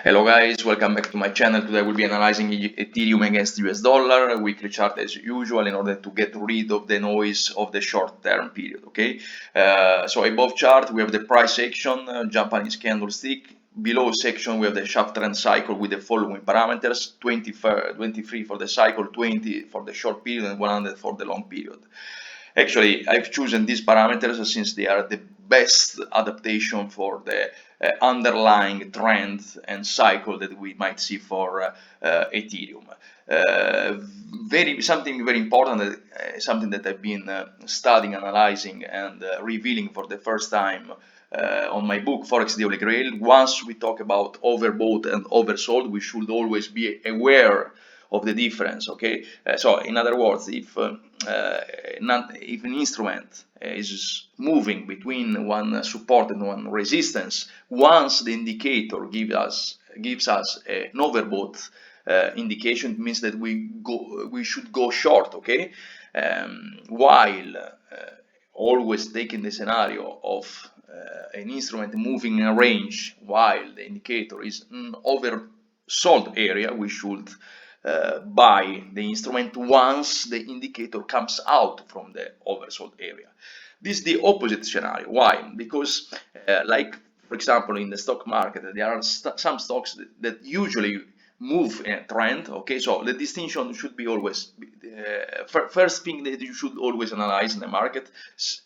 Hello guys, welcome back to my channel. Today we'll be analyzing Ethereum against US dollar, a weekly chart as usual, in order to get rid of the noise of the short-term period. Okay, so above chart we have the price action, Japanese candlestick. Below section we have the sharp trend cycle with the following parameters: 23 for the cycle, 20 for the short period, and 100 for the long period. Actually, I've chosen these parameters since they are the best adaptation for the underlying trend and cycle that we might see for Ethereum. Something very important, something that I've been studying, analyzing, and revealing for the first time on my book Forex the Holy Grail. Once we talk about overbought and oversold, we should always be aware of the difference. Okay, so in other words, if an instrument is moving between one support and one resistance, once the indicator gives us an overbought indication, it means that we should go short. Okay, while always taking the scenario of an instrument moving in a range while the indicator is in oversold area, we should buy the instrument once the indicator comes out from the oversold area. This is the opposite scenario. Why? Because like for example in the stock market, there are some stocks that usually move in a trend. Okay, so the distinction should be always first thing that you should always analyze in the market: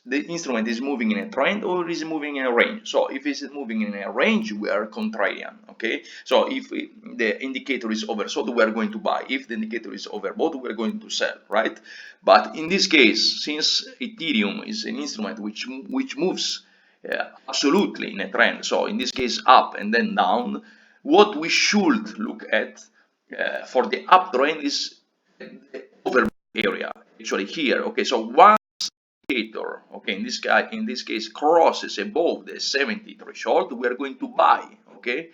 the instrument is moving in a trend or is moving in a range. So if it's moving in a range, we are contrarian. Okay, so if the indicator is oversold, we are going to buy. If the indicator is overbought, we are going to sell, right? But in this case, since Ethereum is an instrument which moves absolutely in a trend, so in this case up and then down, what we should look at for the uptrend is the overbought area, actually here. Okay, so once indicator, okay, in this case crosses above the 70 threshold, we are going to buy. Okay,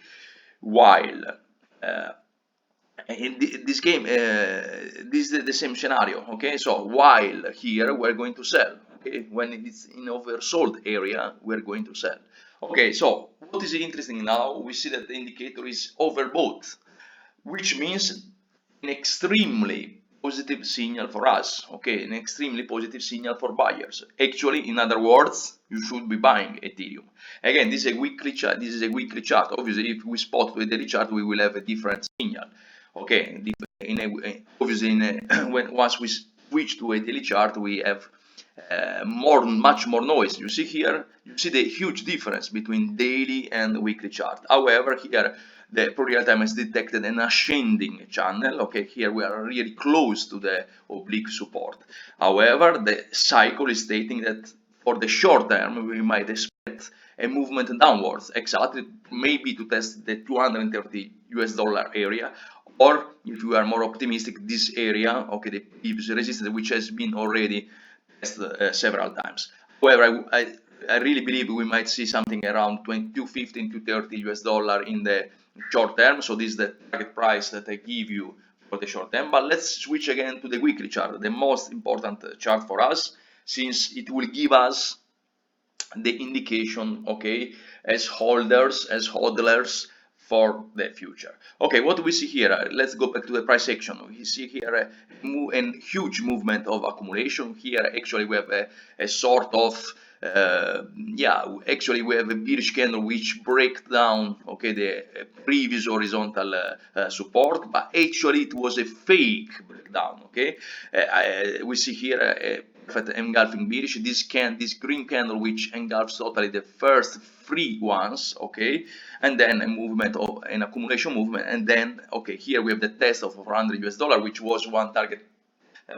while in this game, this is the same scenario. Okay, so while here we're going to sell. Okay, when it's in oversold area, we're going to sell. Okay, so what is interesting now? We see that the indicator is overbought, which means an extremely positive signal for us. Okay, an extremely positive signal for buyers. Actually, in other words, you should be buying Ethereum. Again, this is a weekly chart. Obviously, if we spot with the daily chart, we will have a different signal. Okay, once we switch to a daily chart, we have much more noise. You see here, you see the huge difference between daily and weekly chart. However, here the Pro Real Time has detected an ascending channel. Okay, here we are really close to the oblique support. However, the cycle is stating that for the short term we might expect a movement downwards, exactly maybe to test the 230 US dollar area, or if you are more optimistic, this area, okay, the previous resistance, which has been already tested several times. However, I really believe we might see something around 215 to 30 US dollar in the short term. So this is the target price that I give you for the short term. But let's switch again to the weekly chart, the most important chart for us, since it will give us the indication, okay, as holders, as hodlers for the future. Okay, what do we see here? Let's go back to the price action. We see here a huge movement of accumulation. Here actually we have a sort of actually we have a bearish candle which break down, okay, the previous horizontal support, but actually it was a fake breakdown. Okay, we see here a engulfing bearish, this green candle which engulfs totally the first three ones. Okay, and then a movement of an accumulation movement, and then okay, here we have the test of 400 US dollar, which was one target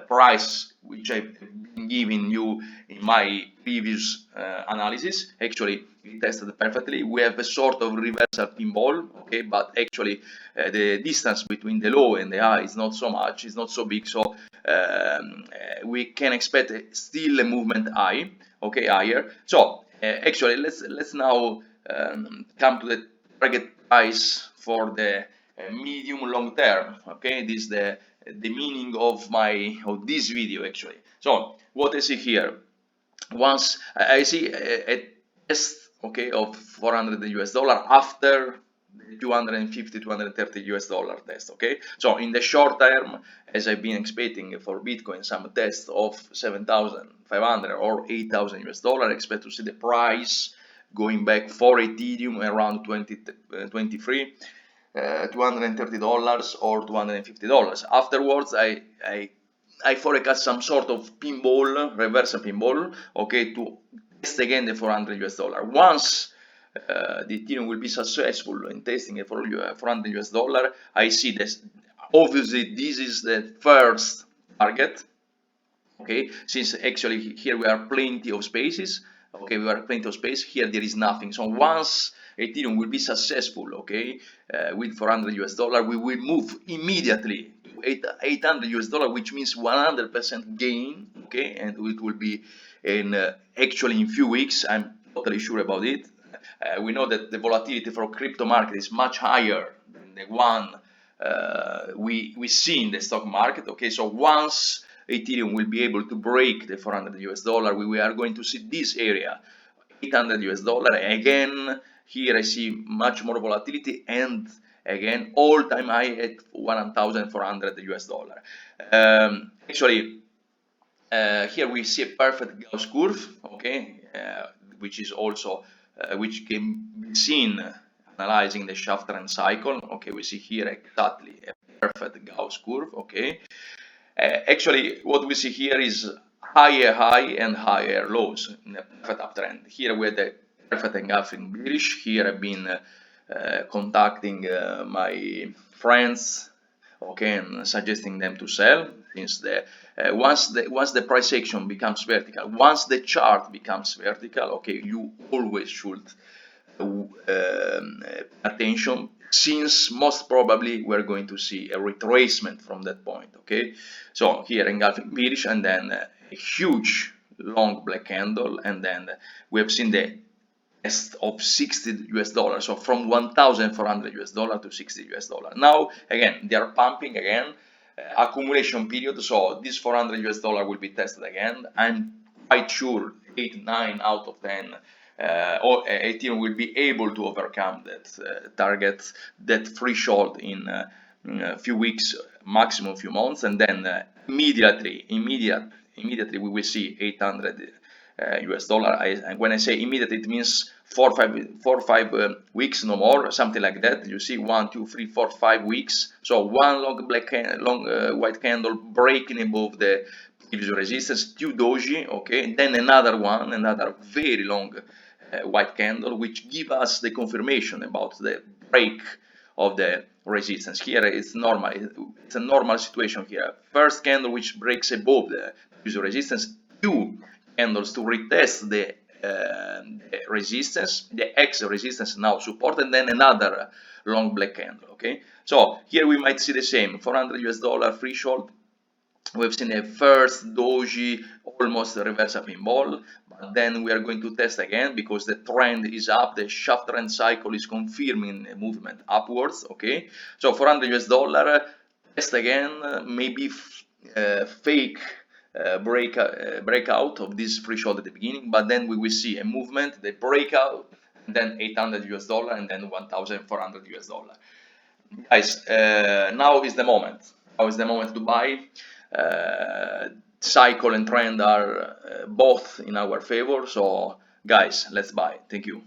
price which I've been giving you in my previous analysis. Actually it tested perfectly. We have a sort of reversal pinball, okay, but actually the distance between the low and the high is not so much, it's not so big, so we can expect still a movement high, okay, higher. So actually let's now come to the target price for the medium long term. Okay, this is the meaning of this video actually. So what I see here, once I see a test, okay, of 400 US dollar after 250 230 US dollar test. Okay, so in the short term, as I've been expecting for Bitcoin some test of 7,500 or 8,000 US dollar, expect to see the price going back for Ethereum around 23 $230 or $250. Afterwards, I forecast some sort of pinball, reverse pinball, okay, to test again the 400 US dollar. Once the Ethereum will be successful in testing it for 400 US dollar, I see this. Obviously, this is the first target. Okay, since actually here we are plenty of spaces. Okay, we are plenty of space. Here there is nothing. So once Ethereum will be successful, okay, with 400 US dollar, we will move immediately to 800 US dollar, which means 100% gain. Okay, and it will be in actually in few weeks. I'm totally sure about it. We know that the volatility for crypto market is much higher than the one we see in the stock market. Okay, so once Ethereum will be able to break the 400 US dollar, we are going to see this area, 800 US dollar. Again, here I see much more volatility, and again, all-time high at 1,400 US dollar. Actually, here we see a perfect Gauss curve, okay, which is also which can be seen analyzing the shaft trend cycle. Okay, we see here exactly a perfect Gauss curve. Okay, actually, what we see here is higher high and higher lows in a perfect uptrend. Here we had a perfect engulfing bearish. Here I've been contacting my friends, okay, and suggesting them to sell, since once the price action becomes vertical, once the chart becomes vertical, okay, you always should attention, since most probably we're going to see a retracement from that point. Okay, so here engulfing bearish, and then a huge long black candle, and then we have seen the test of 60 US dollars, so from 1,400 US dollar to 60 US dollar. Now again they are pumping again, accumulation period, so this 400 US dollar will be tested again. I'm quite sure 8 9 out of 10 or Ethereum will be able to overcome that target, that threshold in a few weeks, maximum few months, and then immediately we will see 800 US dollar. And when I say immediate, it means 4 or 5 weeks, no more, something like that. You see 1 2 3 4 5 weeks. So one long white candle breaking above the previous resistance, 2 doji, okay, and then another very long white candle, which give us the confirmation about the break of the resistance. Here it's normal, it's a normal situation here. First candle which breaks above the previous resistance, 2 candles to retest the resistance, the X resistance, now support, and then another long black candle. Okay, so here we might see the same 400 US dollar threshold. We've seen a first doji, almost a reverse pinball, but then we are going to test again because the trend is up. The shaft trend cycle is confirming a movement upwards. Okay, so 400 US dollar, test again, maybe fake breakout of this threshold at the beginning, but then we will see a movement, the breakout, and then 800 US dollar, and then 1,400 US dollar. Guys, now is the moment. Now is the moment to buy. Cycle and trend are both in our favor, so guys, let's buy. Thank you.